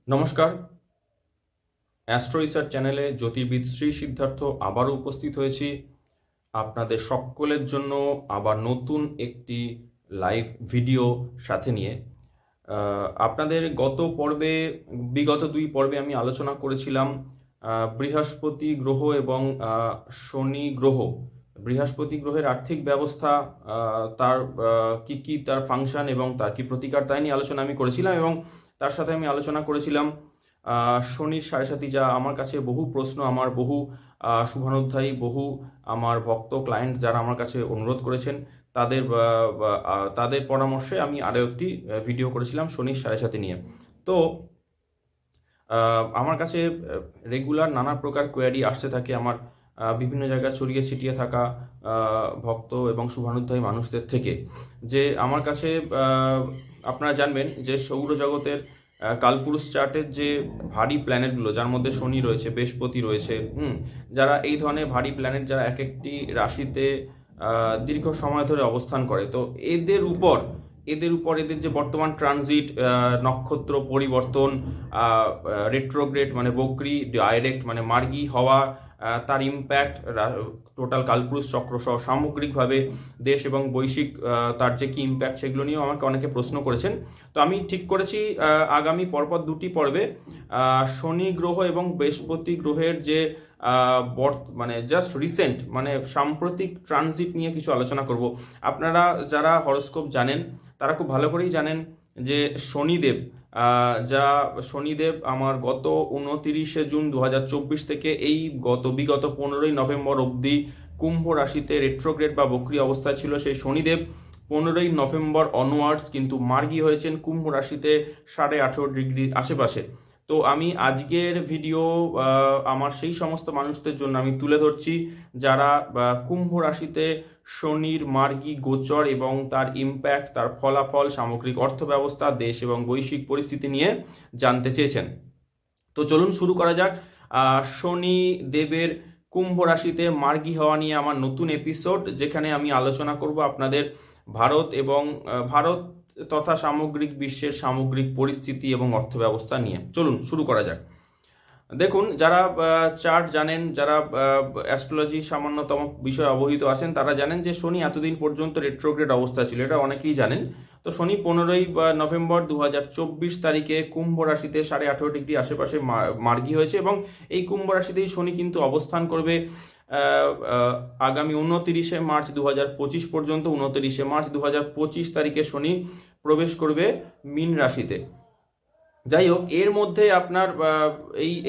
নমস্কার। Astro research চ্যানেলে জ্যোতির্বিদ শ্রী সিদ্ধার্থ আবারও উপস্থিত হয়েছি আপনাদের সকলের জন্য আবার নতুন একটি লাইভ ভিডিও সাথে নিয়ে। আপনাদের বিগত দুই পর্বে আমি আলোচনা করেছিলাম বৃহস্পতি গ্রহ এবং শনি গ্রহ। বৃহস্পতি গ্রহের আর্থিক ব্যবস্থা, তার কি তার ফাংশন এবং তার কি প্রতিকার, তাই নিয়ে আলোচনা আমি করেছিলাম। এবং তার সাথে আমি আলোচনা করেছিলাম শনির সাড়ে সাথী, যা আমার কাছে বহু প্রশ্ন, আমার বহু শুভানুধ্যায়ী, বহু আমার ভক্ত ক্লায়েন্ট যারা আমার কাছে অনুরোধ করেছেন, তাদের তাদের পরামর্শে আমি আরও একটি ভিডিও করেছিলাম শনির সাড়ে সাথী নিয়ে। তো আমার কাছে রেগুলার নানা প্রকার কোয়ারি আসতে থাকে আমার বিভিন্ন জায়গায় ছড়িয়ে ছিটিয়ে থাকা ভক্ত এবং শুভানুধ্যায়ী মানুষদের থেকে, যে আমার কাছে আপনারা জানবেন যে সৌরজগতের কালপুরুষ চার্টের যে ভারী প্ল্যানেটগুলো, যার মধ্যে শনি রয়েছে, বৃহস্পতি রয়েছে, যারা এই ধরনের ভারী প্ল্যানেট যারা এক একটি রাশিতে দীর্ঘ সময় ধরে অবস্থান করে, তো এদের উপর এদের যে বর্তমান ট্রানজিট, নক্ষত্র পরিবর্তন, রেট্রোগ্রেড মানে বক্রি, ডাইরেক্ট মানে মার্গী হওয়া, তার ইম্প্যাক্ট টোটাল কালপুরুষ চক্র সহ সামগ্রিকভাবে দেশ এবং বৈশ্বিক তার যে কি ইম্প্যাক্ট, সেগুলো নিয়েও আমাকে অনেকে প্রশ্ন করেছেন। তো আমি ঠিক করেছি আগামী পরপর দুটি পর্বে শনি গ্রহ এবং বৃহস্পতি গ্রহের যে মানে জাস্ট রিসেন্ট মানে সাম্প্রতিক ট্রানজিট নিয়ে কিছু আলোচনা করব। আপনারা যারা হরোস্কোপ জানেন তারা খুব ভালো করেই জানেন যে শনিদেব আমার গত 29শে জুন 2024 থেকে এই বিগত 15ই নভেম্বর অবধি কুম্ভ রাশিতে রেট্রোগ্রেড বা বক্রী অবস্থায় ছিল। সেই শনিদেব 15ই নভেম্বর অনওয়ার্ডস কিন্তু মার্গী হয়েছেন কুম্ভ রাশিতে 18.5 ডিগ্রির আশেপাশে। তো আমি আজকের ভিডিও আমার সেই সমস্ত মানুষদের জন্য আমি তুলে ধরছি যারা কুম্ভ রাশিতে শনির মার্গী গোচর এবং তার ইম্প্যাক্ট, তার ফলাফল, সামগ্রিক অর্থ ব্যবস্থা, দেশ এবং বৈশ্বিক পরিস্থিতি নিয়ে জানতে চেয়েছেন। তো চলুন শুরু করা যাক। শনি দেবের কুম্ভ রাশিতে মার্গী হওয়া নিয়ে আমার নতুন এপিসোড, যেখানে আমি আলোচনা করব আপনাদের ভারত তথা সামগ্রিক বিশ্বের সামগ্রিক পরিস্থিতি এবং অর্থব্যবস্থা নিয়ে। চলুন শুরু করা যাক। দেখুন, যারা চার্ট জানেন, যারা অ্যাস্ট্রোলজি সামান্যতম বিষয়ে অবহিত আছেন, তারা জানেন যে শনি এতদিন পর্যন্ত রেট্রোগ্রেড অবস্থা ছিল, এটা অনেকেই জানেন। তো শনি 15ই নভেম্বর 2024 তারিখে কুম্ভ রাশিতে 18.5 ডিগ্রি আশেপাশে মার্গী হয়েছে এবং এই কুম্ভ রাশিতেই শনি কিন্তু অবস্থান করবে আগামী 29শে মার্চ 2025 পর্যন্ত। 29শে মার্চ 2025 তারিখে শনি প্রবেশ করবে মীন রাশিতে। যাই হোক, এর মধ্যে আপনার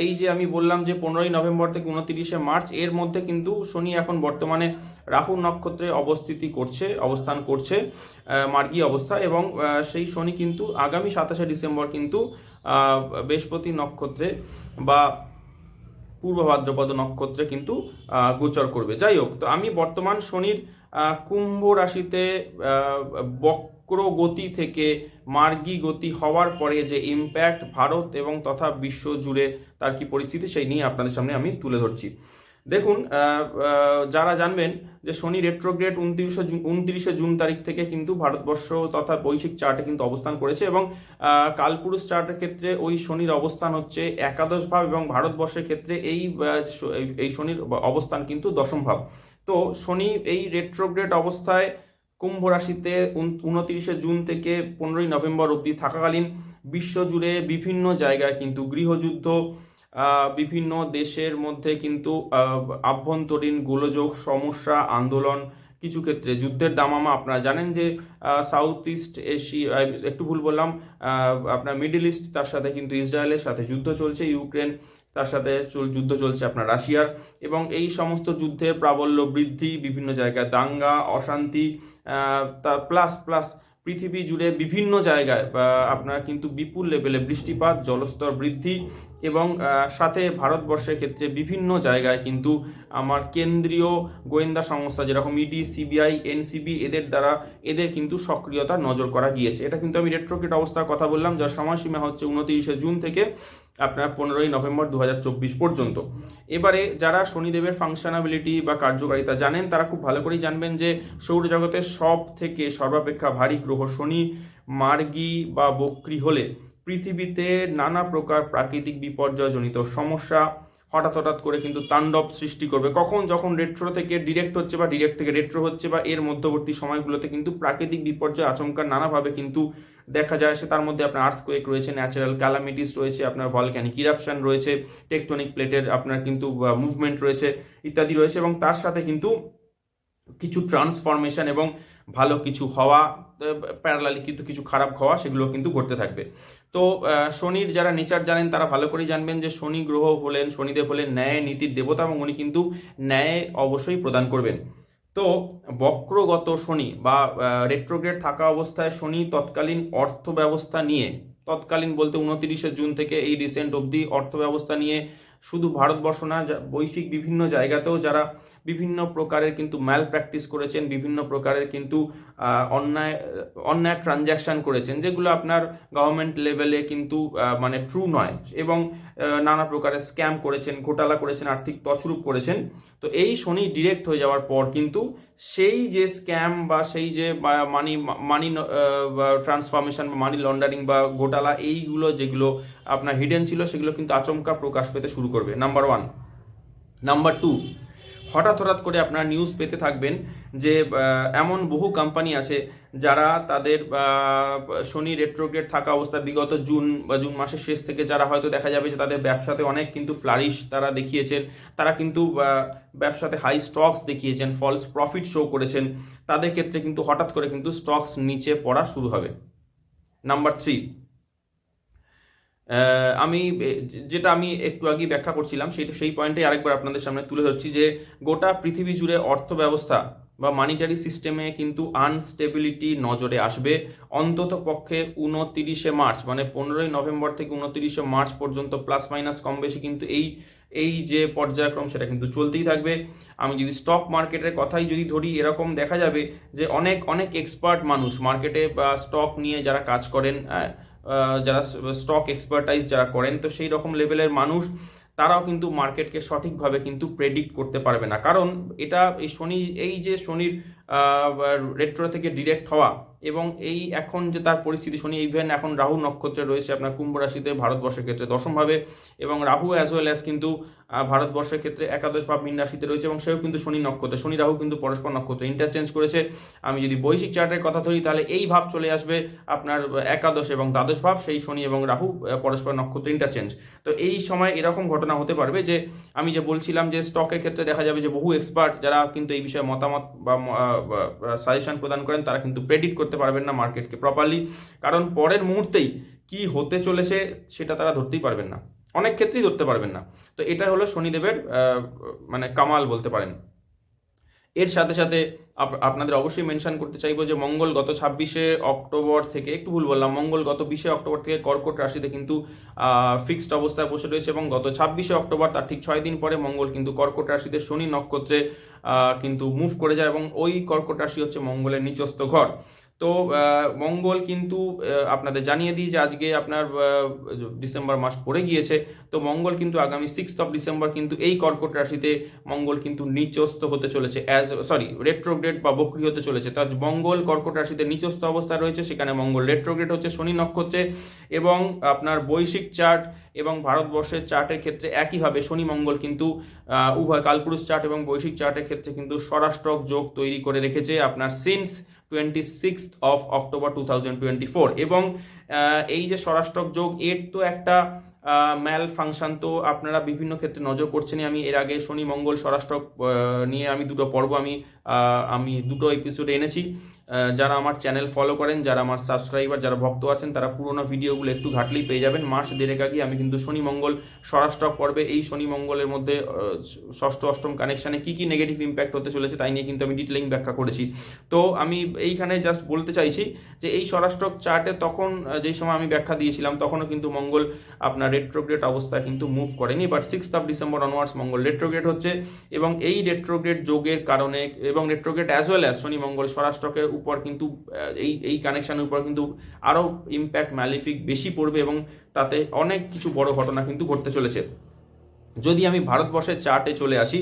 এই যে আমি বললাম যে 15ই নভেম্বর থেকে 29শে মার্চ, এর মধ্যে কিন্তু শনি এখন বর্তমানে রাহু নক্ষত্রে অবস্থান করছে মার্গী অবস্থা, এবং সেই শনি কিন্তু আগামী 27শে ডিসেম্বর কিন্তু বৃহস্পতি নক্ষত্রে বা পূর্ব ভাদ্রপদ নক্ষত্রে কিন্তু গোচর করবে। যাই হোক, তো আমি বর্তমান শনির কুম্ভ রাশিতে বক্র গতি থেকে মার্গী গতি হওয়ার পরে যে ইম্প্যাক্ট ভারত এবং তথা বিশ্ব জুড়ে তার কি পরিস্থিতি, সেই নিয়ে আপনাদের সামনে আমি তুলে ধরছি। দেখুন, যারা জানবেন যে শনি রেট্রোগ্রেড 29শে জুন তারিখ থেকে কিন্তু ভারতবর্ষ তথা বৈশ্বিক চার্টে কিন্তু অবস্থান করেছে, এবং কালপুরুষ চার্টের ক্ষেত্রে ওই শনির অবস্থান হচ্ছে একাদশ ভাব, এবং ভারতবর্ষের ক্ষেত্রে এই শনির অবস্থান কিন্তু দশম ভাব। তো শনি এই রেট্রোগ্রেড অবস্থায় কুম্ভ রাশিতে 29শে জুন থেকে 15ই নভেম্বর অবধি থাকাকালীন বিশ্বজুড়ে বিভিন্ন জায়গায় কিন্তু গৃহযুদ্ধ, বিভিন্ন দেশের মধ্যে কিন্তু আভ্যন্তরীণ গোলযোগ, সমস্যা, আন্দোলন, কিছু ক্ষেত্রে যুদ্ধের দামামা। আপনারা জানেন যে সাউথ ইস্ট এশিয়া, একটু ভুল বললাম, আপনার মিডল ইস্ট, তার সাথে কিন্তু ইসরায়েলের সাথে যুদ্ধ চলছে, ইউক্রেন, তার সাথে যুদ্ধ চলছে আপনার রাশিয়ার, এবং এই সমস্ত যুদ্ধের প্রাবল্য বৃদ্ধি, বিভিন্ন জায়গায় দাঙ্গা, অশান্তি, প্লাস পৃথিবী জুড়ে বিভিন্ন জায়গায় আপনার কিন্তু বিপুল লেভেলে বৃষ্টিপাত, জলস্তর বৃদ্ধি, এবং সাথে ভারতবর্ষের ক্ষেত্রে বিভিন্ন জায়গায় কিন্তু আমার কেন্দ্রীয় গোয়েন্দা সংস্থা যেরকম ইডি, সিবিআই, এনসিবি, এদের কিন্তু সক্রিয়তা নজর করা গিয়েছে। এটা কিন্তু আমি রেট্রোগ্রেড অবস্থার কথা বললাম, যার সময়সীমা হচ্ছে 29শে জুন থেকে আপনার 15ই নভেম্বর 2024 পর্যন্ত। এবারে যারা শনিদেবের ফাংশনাবিলিটি বা কার্যকারিতা জানেন, তারা খুব ভালো করেই জানবেন যে সৌরজগতের সর্বাপেক্ষা ভারী গ্রহ শনি মার্গী বা বক্রী হলে পৃথিবীতে নানা প্রকার প্রাকৃতিক বিপর্যয়জনিত সমস্যা হঠাৎ করে কিন্তু তাণ্ডব সৃষ্টি করবে। কখন? যখন রেট্রো থেকে ডিরেক্ট হচ্ছে বা ডিরেক্ট থেকে রেট্রো হচ্ছে বা এর মধ্যবর্তী সময়গুলোতে কিন্তু প্রাকৃতিক বিপর্যয় আচমকা নানাভাবে কিন্তু দেখা যায়। সে তার মধ্যে আপনার আর্থকোয়েক রয়েছে, ন্যাচারাল ক্যালামিটিস রয়েছে, আপনার ভলক্যানিক ইরাপশন রয়েছে, টেকটনিক প্লেটের আপনার কিন্তু মুভমেন্ট রয়েছে ইত্যাদি রয়েছে, এবং তার সাথে কিন্তু কিছু ট্রান্সফরমেশন এবং ভালো কিছু হওয়া, প্যারালালি কিন্তু কিছু খারাপ হওয়া, সেগুলো কিন্তু ঘটতে থাকবে। তো শনির যারা নেচার জানেন তারা ভালো করেই জানবেন যে শনি গ্রহ হলেন, শনিদেব হলেন ন্যায় নীতির দেবতা, এবং উনি কিন্তু ন্যায় অবশ্যই প্রদান করবেন। তো বক্রগত শনি বা রেট্রোগ্রেড থাকা অবস্থায় শনি তৎকালীন অর্থ ব্যবস্থা নিয়ে, তৎকালীন বলতে 29শে জুন থেকে এই রিসেন্ট অবধি অর্থ ব্যবস্থা নিয়ে শুধু ভারতবর্ষ না, বৈশ্বিক বিভিন্ন জায়গাতেও যারা বিভিন্ন প্রকারের কিন্তু ম্যাল প্র্যাকটিস করেছেন, বিভিন্ন প্রকারের কিন্তু অন্যায় ট্রানজ্যাকশন করেছেন, যেগুলো আপনার গভর্নমেন্ট লেভেলে কিন্তু মানে ট্রু নয়, এবং নানা প্রকারের স্ক্যাম করেছেন, ঘোটালা করেছেন, আর্থিক তছরূপ করেছেন। তো এই শনি ডিরেক্ট হয়ে যাওয়ার পর কিন্তু সেই যে স্ক্যাম বা সেই যে মানি ট্রান্সফরমেশন বা মানি লন্ডারিং বা ঘোটালা, এইগুলো যেগুলো আপনার হিডেন ছিল, সেগুলো কিন্তু আচমকা প্রকাশ পেতে শুরু করবে, নাম্বার 1। নাম্বার 2, হঠাৎ করে আপনারা নিউজ পেতে থাকবেন যে এমন বহু কোম্পানি আছে যারা তাদের শনি রেট্রোগ্রেড থাকা অবস্থায় বিগত জুন মাসের শেষ থেকে যারা হয়তো দেখা যাবে যে তাদের ব্যবসাতে অনেক কিন্তু ফ্লারিশ তারা দেখিয়েছেন, তারা কিন্তু ব্যবসাতে হাই স্টকস দেখিয়েছেন, ফলস প্রফিট শো করেছেন, তাদের ক্ষেত্রে কিন্তু হঠাৎ করে কিন্তু স্টকস নিচে পড়া শুরু হবে। নাম্বার 3, যেটা আমি একটু আগে ব্যাখ্যা করছিলাম, সেই পয়েন্টে আরেকবার আপনাদের সামনে তুলে ধরছি যে গোটা পৃথিবী জুড়ে অর্থ ব্যবস্থা বা মানিটারি সিস্টেমে কিন্তু আনস্টেবিলিটি নজরে আসবে অন্তত পক্ষে 29শে মার্চ, মানে 15ই নভেম্বর থেকে 29শে মার্চ পর্যন্ত, প্লাস মাইনাস কম বেশি কিন্তু এই যে পর্যায়ক্রম সেটা কিন্তু চলতেই থাকবে। আমি যদি স্টক মার্কেটের কথাই যদি ধরি, এরকম দেখা যাবে যে অনেক এক্সপার্ট মানুষ মার্কেটে বা স্টক নিয়ে যারা কাজ করেন, যারা স্টক এক্সপার্টাইজ যারা করেন, তো সেই রকম লেভেলের মানুষ তারাও কিন্তু মার্কেটকে সঠিকভাবে কিন্তু প্রেডিক্ট করতে পারবে না। কারণ এটা এই যে শনির রেট্রো থেকে ডিরেক্ট হওয়া, এবং এই এখন যে তার পরিস্থিতি, শনি ইভেন এখন রাহু নক্ষত্রে রয়েছে আপনার কুম্ভ রাশিতে, ভারতবর্ষের ক্ষেত্রে দশমভাবে, এবং রাহু অ্যাজ ওয়েল অ্যাজ কিন্তু ভারতবর্ষের ক্ষেত্রে একাদশ ভাব মীন রাশিতে রয়েছে, এবং সেও কিন্তু শনি নক্ষত্রে, শনি রাহু কিন্তু পরস্পর নক্ষত্র ইন্টারচেঞ্জ করেছে। আমি যদি বৈশ্বিক চার্টের কথা ধরি, তাহলে এই ভাব চলে আসবে আপনার একাদশ এবং দ্বাদশ ভাব, সেই শনি এবং রাহু পরস্পর নক্ষত্র ইন্টারচেঞ্জ। তো এই সময় এরকম ঘটনা হতে পারবে যে আমি যে বলছিলাম যে স্টকের ক্ষেত্রে দেখা যাবে যে বহু এক্সপার্ট যারা কিন্তু এই বিষয়ে মতামত বা সাজেশন প্রদান করেন, তারা কিন্তু প্রেডিক্ট করতে পারবেন না মার্কেটকে প্রপারলি, কারণ পরের মুহূর্তেই কি হতে চলেছে সেটা তারা ধরতেই পারবেন না, অনেক ক্ষেত্রেই ধরতে পারবেন না। তো এটা হলো শনিদেবের মানে কামাল বলতে পারেন। এর সাথে সাথে আপনাদের অবশ্যই মেনশন করতে চাইবো যে মঙ্গল গত 26শে অক্টোবর থেকে, একটু ভুল বললাম, মঙ্গল গত 20শে অক্টোবর থেকে কর্কট রাশিতে কিন্তু ফিক্সড অবস্থায় বসে রয়েছে, এবং গত 26শে অক্টোবর তার ঠিক 6 দিন পরে মঙ্গল কিন্তু কর্কট রাশিতে শনি নক্ষত্রে কিন্তু মুভ করে যায়, এবং ওই কর্কট রাশি হচ্ছে মঙ্গলের নিচস্থ ঘর। তো মঙ্গল কিন্তু আপনাদের জানিয়ে দিই যে আজকে আপনার ডিসেম্বর মাস পড়ে গিয়েছে, তো মঙ্গল কিন্তু আগামী 6th অফ ডিসেম্বর কিন্তু এই কর্কট রাশিতে মঙ্গল কিন্তু নিচস্থ হতে চলেছে, রেট্রোগ্রেড বা বক্রী হতে চলেছে। তার মঙ্গল কর্কট রাশিতে নিচস্থ অবস্থায় রয়েছে, সেখানে মঙ্গল রেট্রোগ্রেড হচ্ছে শনি নক্ষত্রে, এবং আপনার বৈশ্বিক চার্ট এবং ভারতবর্ষের চার্টের ক্ষেত্রে একইভাবে শনি মঙ্গল কিন্তু উভয় কালপুরুষ চার্ট এবং বৈশ্বিক চার্টের ক্ষেত্রে কিন্তু স্বরাষ্ট্রক যোগ তৈরি করে রেখেছে আপনার সিন্স 26th of October 2024। এবং এই যে স্বরাষ্ট্রক যোগ, এর তো একটা ম্যাল ফাংশন তো আপনারা বিভিন্ন ক্ষেত্রে নজর করছেন। আমি এর আগে শনি মঙ্গল স্বরাষ্ট্রক নিয়ে আমি দুটো পর্ব আমি দুটো এপিসোড এনেছি। যারা আমার চ্যানেল ফলো করেন, যারা আমার সাবস্ক্রাইবার, যারা ভক্ত আছেন, তারা পুরোনো ভিডিওগুলো একটু ঘাটলেই পেয়ে যাবেন। মাস দেড়েক আগে আমি কিন্তু শনি মঙ্গল স্বরাষ্ট্রক পর্বে এই শনি মঙ্গলের মধ্যে ষষ্ঠ অষ্টম কানেকশানে কী নেগেটিভ ইম্প্যাক্ট হতে চলেছে তাই নিয়ে কিন্তু আমি ডিটেলিং ব্যাখ্যা করেছি। তো আমি এইখানে জাস্ট বলতে চাইছি যে এই স্বরাষ্ট্রক চার্টে তখন যেই সময় আমি ব্যাখ্যা দিয়েছিলাম, তখনও কিন্তু মঙ্গল আপনার রেট্রোগ্রেড অবস্থায় কিন্তু মুভ করেনি, but 6th of December onwards Mangal retrograde হচ্ছে, এবং এই রেট্রোগ্রেড যোগের কারণে এবং রেট্রোগ্রেড অ্যাজ ওয়েল অ্যাজ শনি মঙ্গল স্বরাষ্ট্রকের উপর কিন্তু এই কানেকশনের উপর কিন্তু আরও ইম্প্যাক্ট ম্যালিফিক বেশি পড়বে, এবং তাতে অনেক কিছু বড় ঘটনা কিন্তু ঘটতে চলেছে। যদি আমি ভারতবর্ষের চার্টে চলে আসি,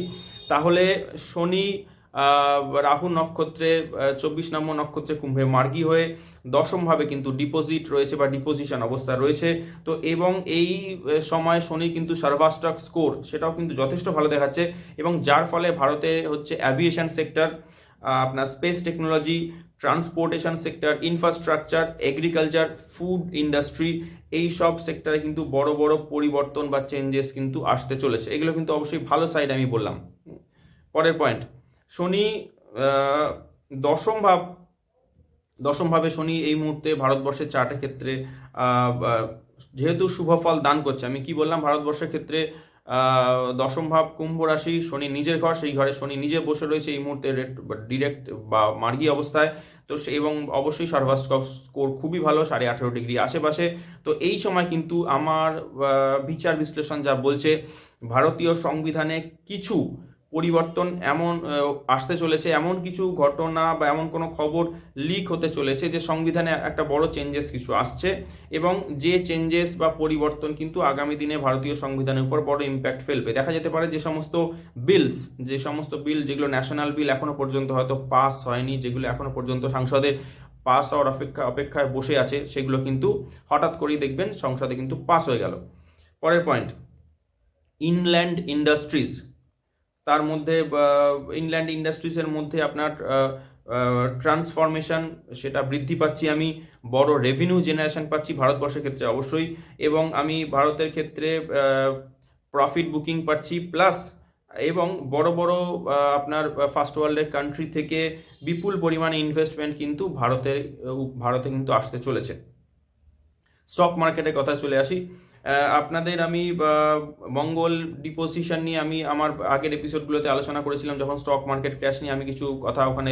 তাহলে শনি রাহু নক্ষত্রে 24 নম্বর নক্ষত্রে কুম্ভে মার্গী হয়ে দশমভাবে কিন্তু ডিপোজিট রয়েছে বা ডিপোজিশন অবস্থা রয়েছে। তো এবং এই সময় শনি কিন্তু সর্বাষ্টক স্কোর সেটাও কিন্তু যথেষ্ট ভালো দেখাচ্ছে, এবং যার ফলে ভারতে হচ্ছে অ্যাভিয়েশন সেক্টর, আপনার space technology, transportation sector, infrastructure, agriculture, food industry, এই সব সেক্টরে কিন্তু বড় বড় পরিবর্তন বা চেঞ্জেস কিন্তু আসতে চলেছে। এগুলো কিন্তু অবশ্যই ভালো সাইড আমি বললাম। পরের পয়েন্ট, শনি দশমভাবে শনি এই মুহূর্তে ভারতবর্ষের চার্টের ক্ষেত্রে যেহেতু শুভ ফল দান করছে, আমি কি বললাম ভারতবর্ষের ক্ষেত্রে দশম ভাব কুম্ভ রাশি, শনি নিজের ঘর, সেই ঘরে শনি নিজে বসে রয়েছে এই মুহূর্তে ডিরেক্ট বা মার্গী অবস্থায়। তো এবং অবশ্যই সর্বাষ্টক স্কোর খুবই ভালো, 18.5 ডিগ্রি আশেপাশে। তো এই সময় কিন্তু আমার বিচার বিশ্লেষণ যা বলছে, ভারতীয় সংবিধানে কিছু পরিবর্তন এমন আসতে চলেছে, এমন কিছু ঘটনা বা এমন কোনো খবর লিক হতে চলেছে যে সংবিধানে একটা বড় চেঞ্জেস কিছু আসছে, এবং যে চেঞ্জেস বা পরিবর্তন কিন্তু আগামী দিনে ভারতীয় সংবিধানের উপর বড় ইম্প্যাক্ট ফেলবে। দেখা যেতে পারে যে সমস্ত বিল যেগুলো ন্যাশনাল বিল এখনো পর্যন্ত হয়তো পাস হয়নি, যেগুলো এখনো পর্যন্ত সংসদে পাস হওয়ার অপেক্ষায় বসে আছে, সেগুলো কিন্তু হঠাৎ করেই দেখবেন সংসদে কিন্তু পাস হয়ে গেল। পরের পয়েন্ট, ইনল্যান্ড ইন্ডাস্ট্রিজ, তার মধ্যে ইনল্যান্ড ইন্ডাস্ট্রিজের মধ্যে আপনার ট্রান্সফরমেশন সেটা বৃদ্ধি পাচ্ছি, আমি বড় রেভিনিউ জেনারেশন পাচ্ছি ভারতবর্ষের ক্ষেত্রে অবশ্যই, এবং আমি ভারতের ক্ষেত্রে প্রফিট বুকিং পাচ্ছি প্লাস, এবং বড় বড় আপনার ফার্স্ট ওয়ার্ল্ডের কান্ট্রি থেকে বিপুল পরিমাণে ইনভেস্টমেন্ট কিন্তু ভারতে কিন্তু আসতে চলেছে। স্টক মার্কেটের কথা চলে আসি। আপনাদের আমি মঙ্গল ডিপোজিশন নিয়ে আমি আমার আগের এপিসোডগুলোতে আলোচনা করেছিলাম, যখন স্টক মার্কেট ক্র্যাশ নিয়ে আমি কিছু কথা ওখানে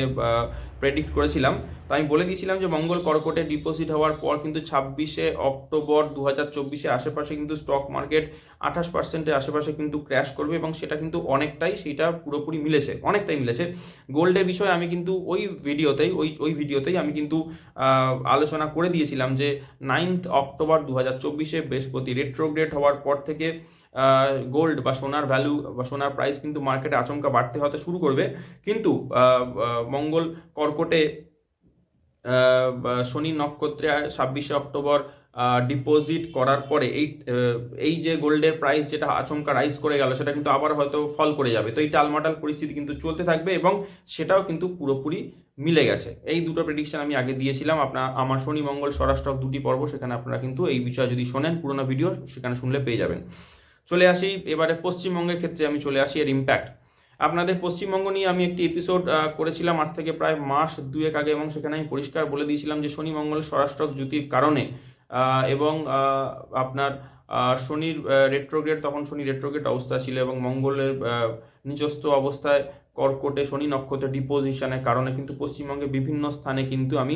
প্রেডিক্ট করেছিলাম। তো আমি বলে দিয়েছিলাম যে মঙ্গল কর্কটে ডিপোজিট হওয়ার পর কিন্তু 26শে অক্টোবর 2024 আশেপাশে কিন্তু স্টক মার্কেট 28%-এর আশেপাশে কিন্তু ক্র্যাশ করবে, এবং সেটা কিন্তু সেটা পুরোপুরি অনেকটাই মিলেছে। গোল্ডের বিষয়ে আমি কিন্তু ওই ভিডিওতেই আমি কিন্তু আলোচনা করে দিয়েছিলাম যে 9 অক্টোবর 2024 বৃহস্পতি রেট্রোগ্রেড হওয়ার পর থেকে গোল্ড বা সোনার ভ্যালু বা সোনার প্রাইস কিন্তু মার্কেটে আচমকা বাড়তে হতে শুরু করবে। কিন্তু মঙ্গল কর্কটে শনি নক্ষত্রে 26শে অক্টোবর ডিপোজিট করার পরে এই যে গোল্ডের প্রাইস যেটা আচমকা রাইজ করে গেল, সেটা কিন্তু আবার হয়তো ফল করে যাবে। তো এই টালমাটাল পরিস্থিতি কিন্তু চলতে থাকবে, এবং সেটাও কিন্তু পুরোপুরি মিলে গেছে। এই দুটো প্রেডিকশন আমি আগে দিয়েছিলাম। আমার শনি মঙ্গল স্বরাষ্ট্রক দুটি পর্ব, সেখানে আপনারা কিন্তু এই বিষয়ে যদি শোনেন পুরোনো ভিডিও, সেখানে শুনলে পেয়ে যাবেন। চলে আসি এবারে পশ্চিমবঙ্গের ক্ষেত্রে, আমি চলে আসি এর ইম্প্যাক্ট। আপনাদের পশ্চিমবঙ্গ নিয়ে আমি একটি এপিসোড করেছিলাম আজ থেকে প্রায় মাস 2 আগে, এবং সেখানে আমি পরিষ্কার বলে দিয়েছিলাম যে শনি মঙ্গল স্বরাষ্ট্রক জ্যোতির কারণে এবং আপনার শনির রেট্রোগ্রেড, তখন শনি রেট্রোগ্রেড অবস্থা ছিল, এবং মঙ্গলের নিজস্ব অবস্থায় কর্কটে শনি নক্ষত্রে ডিপোজিশনের কারণে কিন্তু পশ্চিমবঙ্গের বিভিন্ন স্থানে কিন্তু আমি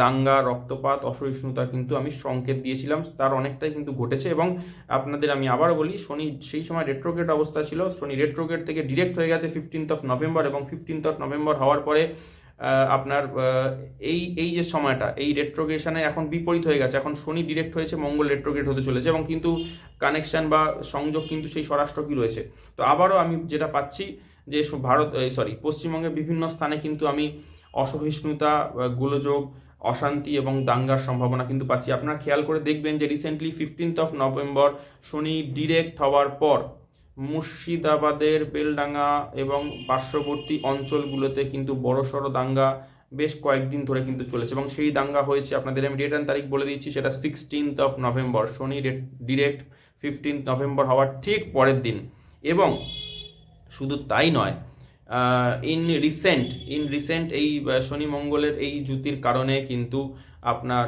দাঙ্গা, রক্তপাত, অসহিষ্ণুতা কিন্তু আমি সংকেত দিয়েছিলাম। তার অনেকটাই কিন্তু ঘটেছে, এবং আপনাদের আমি আবার বলি, শনি সেই সময় রেট্রোগ্রেড অবস্থা ছিল, শনি রেট্রোগ্রেড থেকে ডিরেক্ট হয়ে গেছে 15 নভেম্বর, এবং 15 নভেম্বর হওয়ার পরে আপনার এই যে সময়টা, এই রেট্রোগ্রেশনে এখন বিপরীত হয়ে গেছে। এখন শনি ডিরেক্ট হয়েছে, মঙ্গল রেট্রোগ্রেড হতে চলেছে, এবং কিন্তু কানেকশন বা সংযোগ কিন্তু সেই স্বরাষ্ট্রকই রয়েছে। তো আবারও আমি যেটা পাচ্ছি যে পশ্চিমবঙ্গের বিভিন্ন স্থানে কিন্তু আমি অসহিষ্ণুতা, গোলযোগ, অশান্তি এবং দাঙ্গার সম্ভাবনা কিন্তু পাচ্ছি। আপনারা খেয়াল করে দেখবেন যে রিসেন্টলি 15 নভেম্বর শনি ডিরেক্ট হওয়ার পর মুর্শিদাবাদের বেলডাঙ্গা এবং পার্শ্ববর্তী অঞ্চলগুলোতে কিন্তু বড়সড় দাঙ্গা বেশ কয়েকদিন ধরে কিন্তু চলেছে, এবং সেই দাঙ্গা হয়েছে, আপনাদের আমি ডেট অ্যান্ড তারিখ বলে দিচ্ছি, সেটা 16 নভেম্বর, শনি ডিরেক্ট 15 নভেম্বর হওয়ার ঠিক পরের দিন। এবং শুধু তাই নয়, ইন রিসেন্ট এই শনি মঙ্গলের এই জ্যোতির কারণে কিন্তু আপনার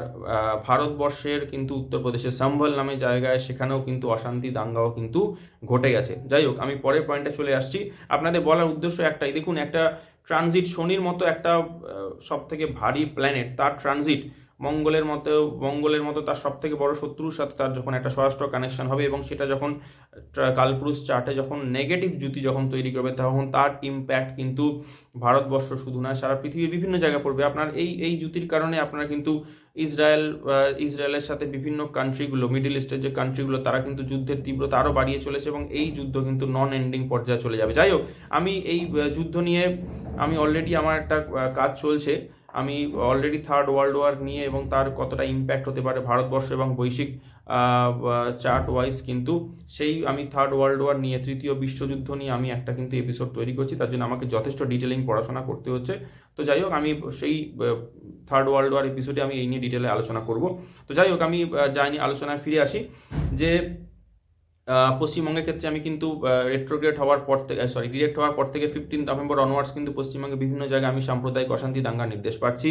ভারতবর্ষের কিন্তু উত্তরপ্রদেশের সম্ভল নামে জায়গায়, সেখানেও কিন্তু অশান্তি, দাঙ্গাও কিন্তু ঘটে গেছে। যাই হোক, আমি পরের পয়েন্টে চলে আসছি। আপনাদের বলার উদ্দেশ্য একটাই, দেখুন একটা ট্রানজিট, শনির মতো একটা সব থেকে ভারী প্ল্যানেট, তার ট্রানজিট মঙ্গলের মতো তার সব থেকে বড় শত্রুর সাথে তার যখন একটা স্বরাষ্ট্র কানেকশন হবে এবং সেটা যখন কালপুরুষ চার্টে যখন নেগেটিভ জুতি যখন তৈরি করবে তখন তার ইম্প্যাক্ট কিন্তু ভারতবর্ষ শুধু না সারা পৃথিবীর বিভিন্ন জায়গায় পড়বে। আপনার এই জুতির কারণে আপনারা কিন্তু ইসরায়েলের সাথে বিভিন্ন কান্ট্রিগুলো, মিডল ইস্টের যে কান্ট্রিগুলো, তারা কিন্তু যুদ্ধের তীব্রতা আরও বাড়িয়ে চলেছে এবং এই যুদ্ধ কিন্তু নন এন্ডিং পর্যায়ে চলে যাবে। যাই হোক, আমি এই যুদ্ধ নিয়ে আমি অলরেডি আমার একটা কাজ চলছে, আমি অলরেডি থার্ড ওয়ার্ল্ড ওয়ার নিয়ে এবং তার কতটা ইম্প্যাক্ট হতে পারে ভারতবর্ষ এবং বৈশ্বিক চার্ট ওয়াইজ, কিন্তু সেই আমি থার্ড ওয়ার্ল্ড ওয়ার নিয়ে, তৃতীয় বিশ্বযুদ্ধ নিয়ে আমি একটা কিন্তু এপিসোড তৈরি করছি, তার জন্য আমাকে যথেষ্ট ডিটেলিং পড়াশোনা করতে হচ্ছে। তো যাই হোক, আমি সেই থার্ড ওয়ার্ল্ড ওয়ার এপিসোডে আমি এই নিয়ে ডিটেলে আলোচনা করব। তো যাই হোক, আমি যাইনি আলোচনায় ফিরে আসি যে পশ্চিমবঙ্গের ক্ষেত্রে আমি কিন্তু রেট্রোগ্রেড হওয়ার পর থেকে ডিরেক্ট হওয়ার পর থেকে 15 নভেম্বর অনওয়ার্ডস কিন্তু পশ্চিমবঙ্গে বিভিন্ন জায়গায় আমি সাম্প্রদায়িক অশান্তি দাঙ্গার নির্দেশ পাচ্ছি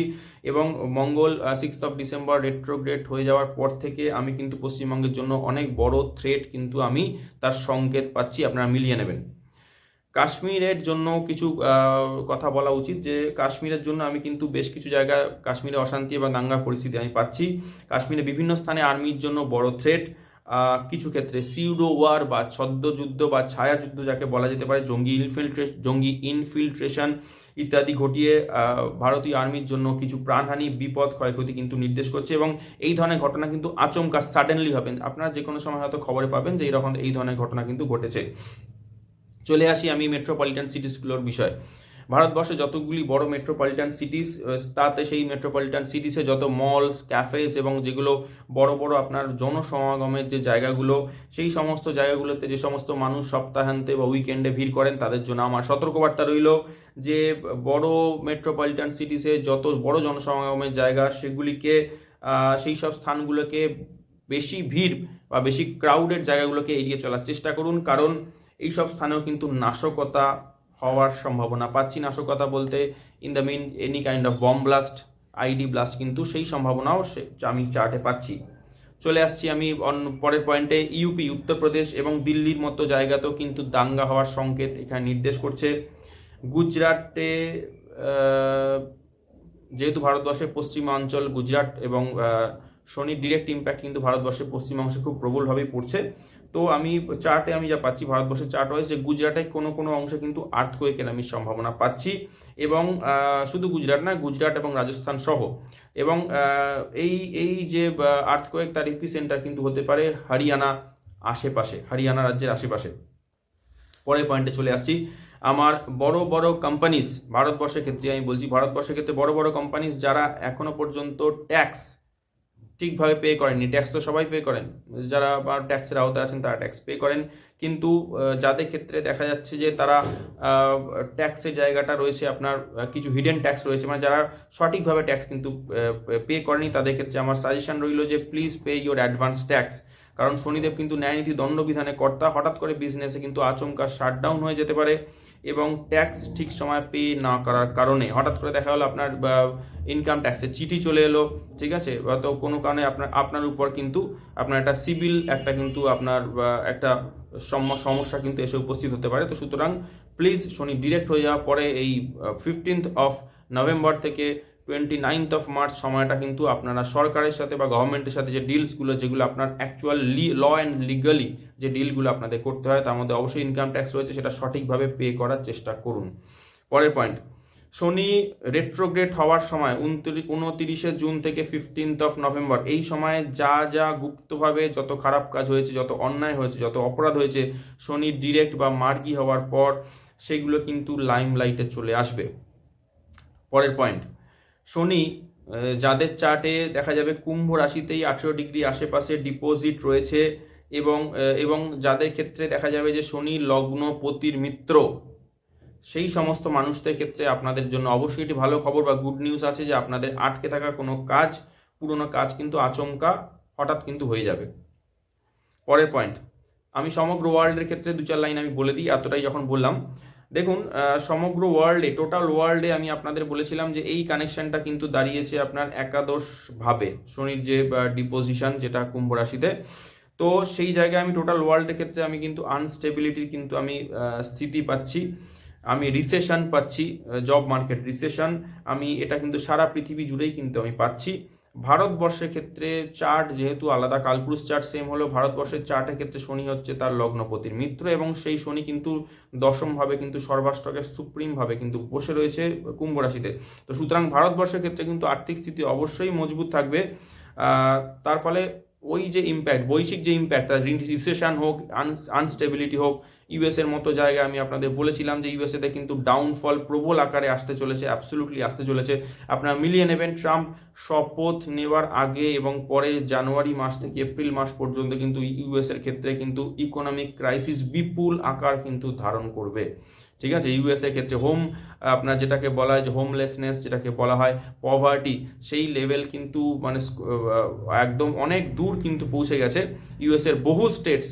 এবং মঙ্গল 6 ডিসেম্বর রেট্রোগ্রেড হয়ে যাওয়ার পর থেকে আমি কিন্তু পশ্চিমবঙ্গের জন্য অনেক বড় থ্রেট কিন্তু আমি তার সংকেত পাচ্ছি, আপনারা মিলিয়ে নেবেন। কাশ্মীরের জন্য কিছু কথা বলা উচিত যে কাশ্মীরের জন্য আমি কিন্তু বেশ কিছু জায়গায় কাশ্মীরে অশান্তি এবং দাঙ্গার পরিস্থিতি আমি পাচ্ছি। কাশ্মীরে বিভিন্ন স্থানে আর্মির জন্য বড় থ্রেট, কিছু ক্ষেত্রে সিউডো ওয়ার বা ছদ্মযুদ্ধ বা ছায়াযুদ্ধ যাকে বলা যেতে পারে, জঙ্গি ইনফিল্ট্রেশন ইত্যাদি ঘটিয়ে ভারতীয় আর্মির জন্য কিছু প্রাণহানি, বিপদ, ক্ষয়ক্ষতি কিন্তু নির্দেশ করছে এবং এই ধরনের ঘটনা কিন্তু আচমকা সাডেনলি হবেন, আপনারা যে কোনো সময় হয়তো খবরে পাবেন যে এই ধরনের ঘটনা কিন্তু ঘটেছে। চলে আসি আমি মেট্রোপলিটন সিটিসগুলোর বিষয়। ভারতবর্ষে যতগুলি বড় মেট্রোপলিটন সিটিস, তাতে সেই মেট্রোপলিটন সিটিসে যত মলস, ক্যাফেস এবং যেগুলো বড় বড় আপনার জনসমাগমের যে জায়গাগুলো, সেই সমস্ত জায়গাগুলোতে যে সমস্ত মানুষ সপ্তাহান্তে বা উইকেন্ডে ভিড় করেন, তাদের জন্য আমার সতর্কবার্তা রইল যে বড় মেট্রোপলিটন সিটিসে যত বড় জনসমাগমের জায়গা, সেগুলিকে সেই সব স্থানগুলোকে বেশি ভিড় বা বেশি ক্রাউডের জায়গাগুলোকে এড়িয়ে চলার চেষ্টা করুন, কারণ এইসব স্থানেও কিন্তু নাশকতা হওয়ার সম্ভাবনা পাচ্ছি। নাশকতা বলতে in the mean any kind of bomb blast, IED blast, কিন্তু সেই সম্ভাবনাও আমি চার্টে পাচ্ছি। চলে আসছি আমি পরের পয়েন্টে। ইউপি, উত্তরপ্রদেশ এবং দিল্লির মতো জায়গাতেও কিন্তু দাঙ্গা হওয়ার সংকেত এখানে নির্দেশ করছে। গুজরাটে, যেহেতু ভারতবর্ষের পশ্চিমাঞ্চল গুজরাট এবং শনির ডিরেক্ট ইম্প্যাক্ট কিন্তু ভারতবর্ষের পশ্চিমাংশে খুব প্রবলভাবেই পড়ছে। তো আমি চার্টে আমি যা পাচ্ছি ভারতবর্ষের চার্ট ওয়াইজ, যে গুজরাটে কোনো অংশে কিন্তু আর্থকোয়েকের আমি সম্ভাবনা পাচ্ছি এবং শুধু গুজরাট না, গুজরাট এবং রাজস্থান সহ, এবং এই যে আর্থকোয়েক তার এপিসেন্টার কিন্তু হতে পারে হরিয়ানা রাজ্যের আশেপাশে। পরের পয়েন্টে চলে আসছি। আমার বড় বড় কোম্পানিজ, ভারতবর্ষের ক্ষেত্রে আমি বলছি, ভারতবর্ষের ক্ষেত্রে বড় বড় কোম্পানিজ যারা এখনো পর্যন্ত ট্যাক্স ঠিকভাবে পে করেননি, ট্যাক্স তো সবাই পে করেন, যারা ট্যাক্সের আওতায় আছেন তারা ট্যাক্স পে করেন, কিন্তু যাদের ক্ষেত্রে দেখা যাচ্ছে যে তারা ট্যাক্সের জায়গাটা রয়েছে আপনার কিছু হিডেন ট্যাক্স রয়েছে, মানে যারা সঠিকভাবে ট্যাক্স কিন্তু পে করেনি, তাদের ক্ষেত্রে আমার সাজেশন রইল যে please pay your advance tax. কারণ শনিদেব কিন্তু ন্যায়নীতি দণ্ডবিধানে কর্তা, হঠাৎ করে বিজনেসে কিন্তু আচমকা শাটডাউন হয়ে যেতে পারে এবং ট্যাক্স ঠিক সময় পে না করার কারণে হঠাৎ করে দেখা হলো আপনার ইনকাম ট্যাক্সের চিঠি চলে এলো, ঠিক আছে, বা তো কোনো কারণে আপনার উপর কিন্তু আপনার একটা সিভিল একটা কিন্তু আপনার একটা সমস্যা কিন্তু এসে উপস্থিত হতে পারে। তো সুতরাং প্লিজ শনি ডিরেক্ট হয়ে যাওয়ার পরে এই 15 নভেম্বর থেকে 29 মার্চ সময়টা কিন্তু আপনারা সরকারের সাথে বা গভর্নমেন্টের সাথে যে ডিলসগুলো, যেগুলো আপনার অ্যাকচুয়াল ল অ্যান্ড লিগালি যে ডিলগুলো আপনাদের করতে হয়, তার মধ্যে অবশ্যই ইনকাম ট্যাক্স রয়েছে, সেটা সঠিকভাবে পে করার চেষ্টা করুন। পরের পয়েন্ট, শনি রেট্রোগ্রেড হওয়ার সময় 29 জুন থেকে 15 নভেম্বর, এই সময়ে যা গুপ্তভাবে যত খারাপ কাজ হয়েছে, যত অন্যায় হয়েছে, যত অপরাধ হয়েছে, শনি ডিরেক্ট বা মার্গী হওয়ার পর সেগুলো কিন্তু লাইমলাইটে চলে আসবে। পরের পয়েন্ট, শনি যাদের চার্টে দেখা যাবে কুম্ভ রাশিতেই 18 ডিগ্রি আশেপাশে ডিপোজিট রয়েছে এবং যাদের ক্ষেত্রে দেখা যাবে যে শনি লগ্নপতির মিত্র, সেই সমস্ত মানুষদের ক্ষেত্রে আপনাদের জন্য অবশ্যই একটি ভালো খবর বা গুড নিউজ আছে যে আপনাদের আটকে থাকা কোনো কাজ, পুরনো কাজ কিন্তু আচমকা হঠাৎ কিন্তু হয়ে যাবে। পরের পয়েন্ট, আমি সমগ্র ওয়ার্ল্ডের ক্ষেত্রে 2-4 লাইন আমি বলে দিই, এতটাই যখন বললাম। দেখুন, সমগ্র ওয়ার্ল্ডে, টোটাল ওয়ার্ল্ডে আমি আপনাদের বলেছিলাম যে এই কানেকশনটা কিন্তু দাঁড়িয়েছে আপনার একাদশভাবে, শনির যে ডিপোজিশন যেটা কুম্ভ রাশিতে। তো সেই জায়গায় আমি টোটাল ওয়ার্ল্ডের ক্ষেত্রে আমি কিন্তু আনস্টেবিলিটির কিন্তু আমি স্থিতি পাচ্ছি, আমি রিসেশন পাচ্ছি, জব মার্কেট রিসেশন, আমি এটা কিন্তু সারা পৃথিবী জুড়েই কিন্তু আমি পাচ্ছি। ভারতবর্ষের ক্ষেত্রে চার্ট যেহেতু আলাদা, কালপুরুষ চার্ট সেম হলো, ভারতবর্ষের চার্টের ক্ষেত্রে শনি হচ্ছে তার লগ্নপতির মিত্র, এবং সেই শনি কিন্তু দশমভাবে কিন্তু সর্বাষ্টকে সুপ্রিমভাবে কিন্তু বসে রয়েছে কুম্ভ রাশিতে। তো সুতরাং ভারতবর্ষের ক্ষেত্রে কিন্তু আর্থিক স্থিতি অবশ্যই মজবুত থাকবে। তার ফলে ওই যে ইম্প্যাক্ট, বৈশ্বিক যে ইম্প্যাক্ট, রিসেশন হোক, আনস্টেবিলিটি হোক, ইউএসের মতো জায়গায় আমি আপনাদের বলেছিলাম যে ইউএসএতে কিন্তু ডাউনফল প্রবল আকারে আসতে চলেছে, অ্যাবসলিউটলি আসতে চলেছে। আপনারা মিলিয়ে নেবেন, ট্রাম্প শপথ নেওয়ার আগে এবং পরে জানুয়ারি মাস থেকে এপ্রিল মাস পর্যন্ত কিন্তু ইউএসএর ক্ষেত্রে কিন্তু ইকোনমিক ক্রাইসিস বিপুল আকার কিন্তু ধারণ করবে। ঠিক আছে, ইউএসএ ক্ষেত্রে আপনার যেটাকে বলা হয় যে হোমলেসনেস, যেটাকে বলা হয় পভার্টি, সেই লেভেল কিন্তু মানে একদম অনেক দূর কিন্তু পৌঁছে গেছে। ইউএসএর বহু স্টেটস,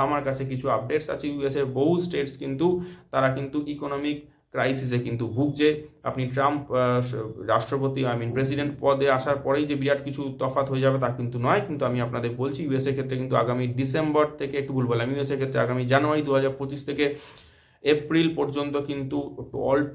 আমার কাছে কিছু আপডেটস আছে, ইউএসএর বহু স্টেটস কিন্তু তারা কিন্তু ইকোনমিক ক্রাইসিসে কিন্তু ভুগছে। আপনি ট্রাম্প রাষ্ট্রপতি প্রেসিডেন্ট পদে আসার পরেই যে বিরাট কিছু তফাৎ হয়ে যাবে তা কিন্তু নয়, কিন্তু আমি আপনাদের বলছি ইউএসএ ক্ষেত্রে কিন্তু আগামী ডিসেম্বর থেকে, একটু ভুল বললাম, ইউএসএ ক্ষেত্রে আগামী জানুয়ারি 2025 থেকে এপ্রিল পর্যন্ত কিন্তু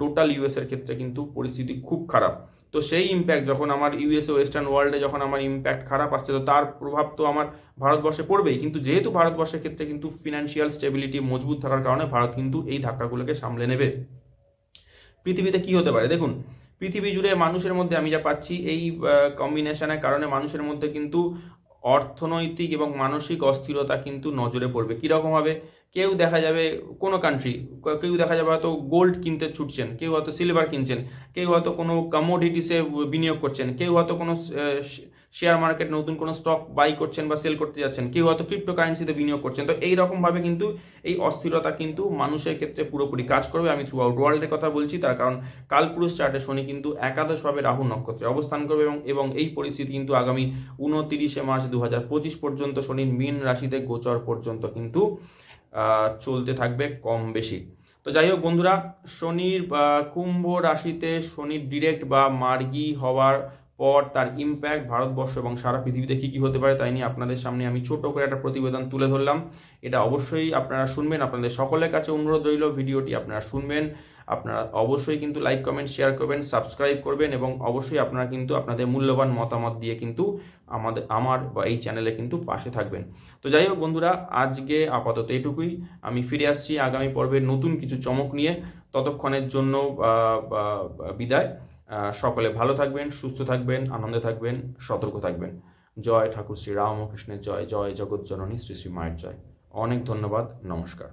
টোটাল ইউএসএর ক্ষেত্রে কিন্তু পরিস্থিতি খুব খারাপ। তো সেই ইম্প্যাক্ট যখন আমার ইউএসএ ওয়েস্টার্ন ওয়ার্ল্ডে যখন আমার ইম্প্যাক্ট খারাপ আসছে, তো তার প্রভাব তো আমার ভারতবর্ষে পড়বেই। কিন্তু যেহেতু ভারতবর্ষের ক্ষেত্রে কিন্তু ফিনান্সিয়াল স্টেবিলিটি মজবুত থাকার কারণে ভারত কিন্তু এই ধাক্কাগুলোকে সামলে নেবে। পৃথিবীতে কি হতে পারে দেখুন, পৃথিবী জুড়ে মানুষের মধ্যে আমি যা পাচ্ছি এই কম্বিনেশনের কারণে মানুষের মধ্যে কিন্তু অর্থনৈতিক এবং মানসিক অস্থিরতা কিন্তু নজরে পড়বে। কীরকম হবে, কেউ দেখা যাবে কোনো কান্ট্রি, কেউ দেখা যাবে হয়তো গোল্ড কিনতে ছুটছেন, কেউ হয়তো সিলভার কিনছেন, কেউ হয়তো কোনো কমোডিটিসে বিনিয়োগ করছেন, কেউ হয়তো কোনো শেয়ার মার্কেট নতুন কোনো স্টক বাই করছেন বা সেল করতে যাচ্ছেন, কেউ হয়তো ক্রিপ্টোকারেন্সিতে বিনিয়োগ করছেন। তো এইরকমভাবে কিন্তু এই অস্থিরতা কিন্তু মানুষের ক্ষেত্রে পুরোপুরি কাজ করবে। আমি থ্রু আউট ওয়ার্ল্ডের কথা বলছি, তার কারণ কালপুরুষ চার্টে শনি কিন্তু একাদশভাবে রাহু নক্ষত্রে অবস্থান করবে, এবং এই পরিস্থিতি কিন্তু আগামী 29 মার্চ 2025 পর্যন্ত শনির মীন রাশিতে গোচর পর্যন্ত কিন্তু চলতে থাকবে কম বেশি। তো যাই হোক বন্ধুরা, শনির কুম্ভ রাশিতে শনির ডিরেক্ট বা মার্গী হওয়ার পর তার ইম্প্যাক্ট ভারতবর্ষ এবং সারা পৃথিবীতে কী কী হতে পারে তাই নিয়ে আপনাদের সামনে আমি ছোট করে একটা প্রতিবেদন তুলে ধরলাম। এটা অবশ্যই আপনারা শুনবেন, আপনাদের সকলের কাছে অনুরোধ রইল ভিডিওটি আপনারা শুনবেন, আপনারা অবশ্যই কিন্তু লাইক কমেন্ট শেয়ার করবেন, সাবস্ক্রাইব করবেন, এবং অবশ্যই আপনারা কিন্তু আপনাদের মূল্যবান মতামত দিয়ে কিন্তু আমার বা এই চ্যানেলে কিন্তু পাশে থাকবেন। তো যাই হোক বন্ধুরা, আজকে আপাতত এটুকুই। আমি ফিরে আসছি আগামী পর্বে নতুন কিছু চমক নিয়ে। ততক্ষণের জন্য বিদায়। সকলে ভালো থাকবেন, সুস্থ থাকবেন, আনন্দে থাকবেন, সতর্ক থাকবেন। জয় ঠাকুর শ্রী রামকৃষ্ণের জয়, জয় জগৎ জননী শ্রী শ্রী মায়ের জয়। অনেক ধন্যবাদ, নমস্কার।